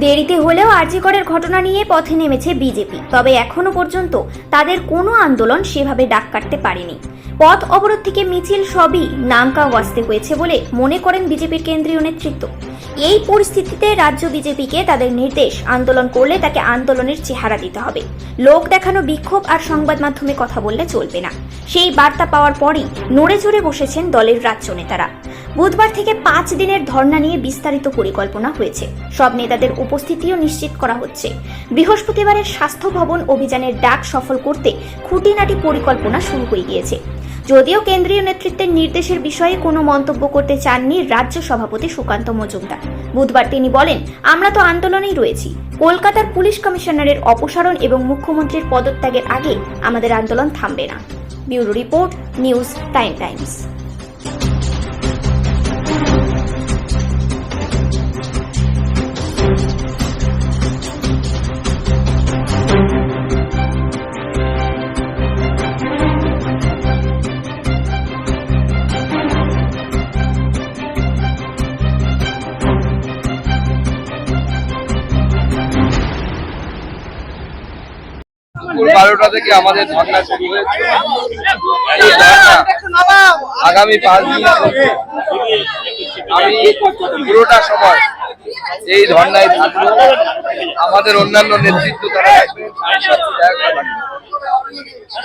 দেরিতে হলেও আরজি করের ঘটনা নিয়ে পথে নেমেছে বিজেপি। তবে এখনো পর্যন্ত তাদের কোনো আন্দোলন সেভাবে ডাক কাটতে পারেনি। পথ অবরোধ থেকে মিছিল সবই নামকা ওয়াস্তে হয়েছে বলে মনে করেন বিজেপির কেন্দ্রীয় নেতৃত্ব। এই পরিস্থিতিতে রাজ্য বিজেপিকে তাদের নির্দেশ, আন্দোলন করলে তাকে আন্দোলনের চেহারা দিতে হবে। লোক দেখানো বিক্ষোভ আর সংবাদ মাধ্যমে কথা বললে চলবে না, সেই বার্তা পাওয়ার পরই নড়ে চড়ে বসেছেন দলের রাজ্য নেতারা। বুধবার থেকে 5 দিনের ধর্ণা নিয়ে বিস্তারিত পরিকল্পনা হয়েছে। সব নেতাদের উপস্থিতিও নিশ্চিত করা হচ্ছে। বৃহস্পতিবারের স্বাস্থ্য ভবন অভিযানের ডাক সফল করতে খুঁটিনাটি পরিকল্পনা শুরু হয়ে গিয়েছে। যদিও কেন্দ্রীয় নেতৃত্বের নির্দেশের বিষয়ে কোনো মন্তব্য করতে চাননি রাজ্য সভাপতি সুকান্ত মজুমদার। বুধবার তিনি বলেন, আমরা তো আন্দোলনেই রয়েছি। কলকাতার পুলিশ কমিশনারের অপসারণ এবং মুখ্যমন্ত্রীর পদত্যাগের আগে আমাদের আন্দোলন থামবে না। Bureau report, news Times. দুপুর 12টা থেকে আমাদের ধর্ণা শুরু হয়েছে। এই ধর্ণা আগামী 5 দিন চলবে। আমি পুরোটা সময় এই ধর্ণায় থাকবো। আমাদের অন্যান্য নেতৃত্ব তারা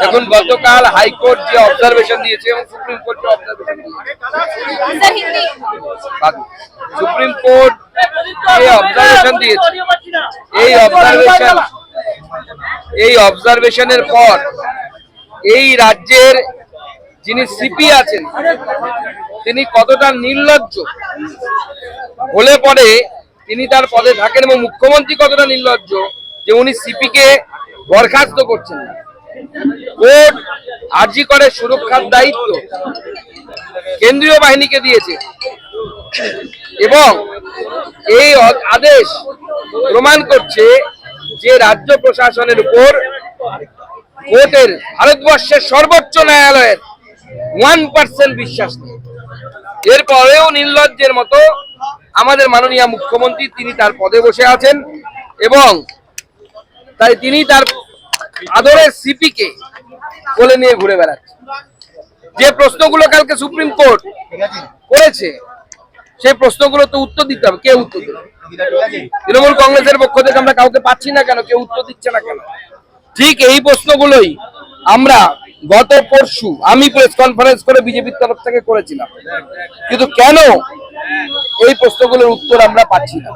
এখন গতকাল হাইকোর্ট যে অবজারভেশন দিয়েছে এবং সুপ্রিম কোর্ট যে অবজারভেশন দিয়েছে, সুপ্রিম কোর্ট যে অবজারভেশন দিয়েছে, এই অবজারভেশনের পর এই রাজ্যের যিনি সিপি আছেন তিনি কতটা নির্লজ্জ হলে পরে তিনি তার পদে থাকেন, এবং মুখ্যমন্ত্রী কতটা নির্লজ্জ যে উনি সিপি কে বরখাস্ত করছেন না। কোর্ট আরজি করে সুরক্ষার দায়িত্ব কেন্দ্রীয় বাহিনীকে দিয়েছে এবং এই আদেশ প্রমাণ করছে যে রাজ্য প্রশাসনের উপর কোর্টের, ভারতবর্ষের সর্বোচ্চ ন্যায়ালয়ের 1% বিশ্বাস নেই। এরপরেও নির্লজ্জের মতো আমাদের মাননীয় মুখ্যমন্ত্রী তিনি তার পদে বসে আছেন এবং তাই তিনি তার আদরের সিপি কে কোলে নিয়ে ঘুরে বেড়াচ্ছেন। যে প্রশ্নগুলো কালকে সুপ্রিম কোর্ট করেছে সেই প্রশ্নগুলো তো উত্তর দিতে হবে। কে উত্তর দেবে? তৃণমূল কংগ্রেসের পক্ষ থেকে আমরা কাউকে পাচ্ছি না কেন? কেউ উত্তর দিচ্ছে না কেন? ঠিক এই প্রশ্নগুলোই আমরা গত পরশু আমি প্রেস কনফারেন্স করে বিজেপির তরফ থেকে করেছিলাম, কিন্তু কেন এই প্রশ্নগুলোর উত্তর আমরা পাচ্ছি না?